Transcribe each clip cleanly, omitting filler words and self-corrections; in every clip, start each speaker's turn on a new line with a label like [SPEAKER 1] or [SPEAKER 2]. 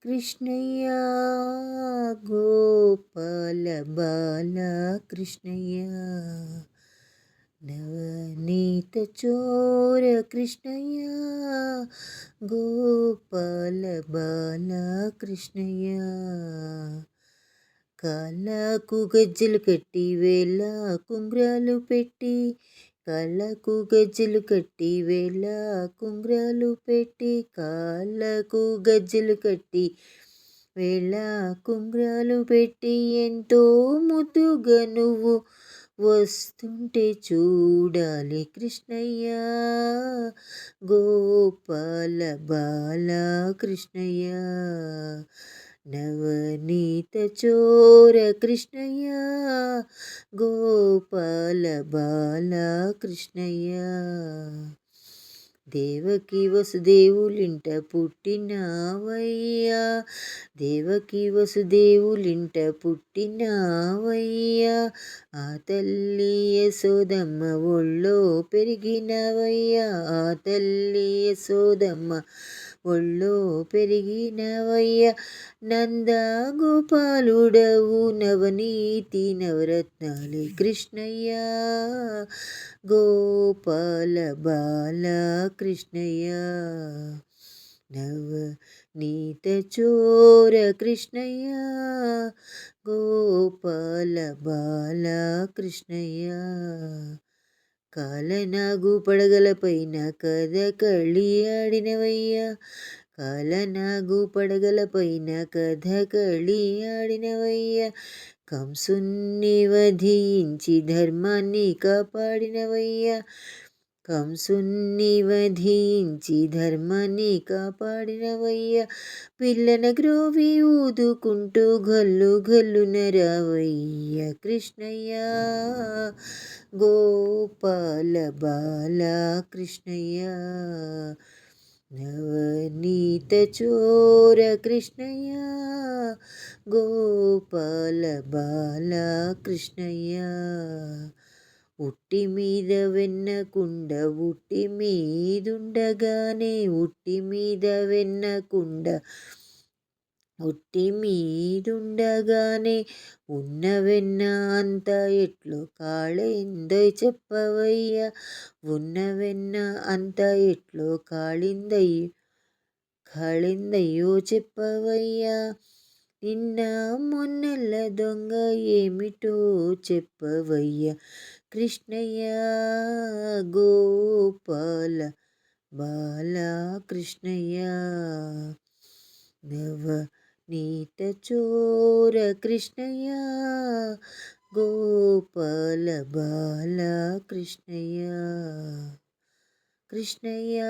[SPEAKER 1] కృష్ణయ్య గోపాల బాల కృష్ణయ్య నవనీత చోర కృష్ణయ్య గోపాల బాల కృష్ణయ్య కాళ్ళకు గజ్జలు కట్టి వేళ కుంగ్రాలు పెట్టి కాళ్ళకు గజ్జలు కట్టి వేళ కుంగ్రాలు పెట్టి కాళ్ళకు గజ్జలు కట్టి వేళ కుంగ్రాలు పెట్టి ఎంతో ముద్దుగా నువ్వు వస్తుంటే చూడాలి కృష్ణయ్య గోపాల బాల కృష్ణయ్య నవనీత చోర కృష్ణయ్య గోపాల బాల కృష్ణయ్య దేవకి వసుదేవులింట పుట్టినావయ్యా దేవకి వసుదేవులింట పుట్టినావయ్యా ఆ తల్లి యశోదమ్మ ఒళ్ళో పెరిగినవయ్యా ఆ తల్లి యశోదమ్మ ఒళ్ళో పెరిగినవయ్య నంద గోపాలుడవు నవనీతి నవరత్నాలే కృష్ణయ్య గోపాల బాల కృష్ణయ్య నవనీత చోర కృష్ణయ్య గోపాల బాల కృష్ణయ్య కాలనాగు పడగలపైన కథకళి ఆడినవయ్యా కాలనాగు పడగలపైన కథకళి ఆడినవయ్యా కంసుని వధించి ధర్మాన్ని కాపాడినవయ్యా కంసుని వధించి ధర్మాన్ని కాపాడినవయ్యా పిల్లన గ్రోవి ఊదుకుంటూ గల్లు గల్లున రావయ్య కృష్ణయ్య గోపాల బాల కృష్ణయ్య నవనీత చోర కృష్ణయ్య గోపాల బాల కృష్ణయ్య ఉట్టి మీద వెన్నకుండ ఉట్టి మీదుండగానే ఉట్టి మీద వెన్నకుండ ఉట్టి మీదుండగానే ఉన్న వెన్న అంతా ఎట్లో కాళిందో చెప్పవయ్యా ఉన్న వెన్న అంతా ఎట్లో కాళిందయ్యో చెప్పవయ్యా నిన్న మొన్నెల్ల దొంగ ఏమిటో చెప్పవయ్యా కృష్ణయ్య గోపాల బాల కృష్ణయ్య నవనీత చోర కృష్ణయ్య గోపాల బాల కృష్ణయ్య కృష్ణయ్య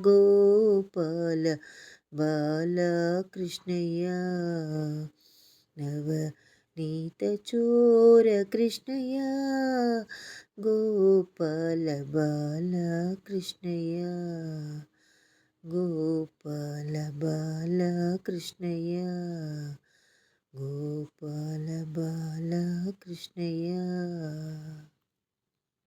[SPEAKER 1] గోపాల బాల కృష్ణయ్య నవనీత చోర కృష్ణయ్య గోపాల బాల కృష్ణయ్య గోపాల బాల కృష్ణయ్య గోపాల బాల కృష్ణయ్య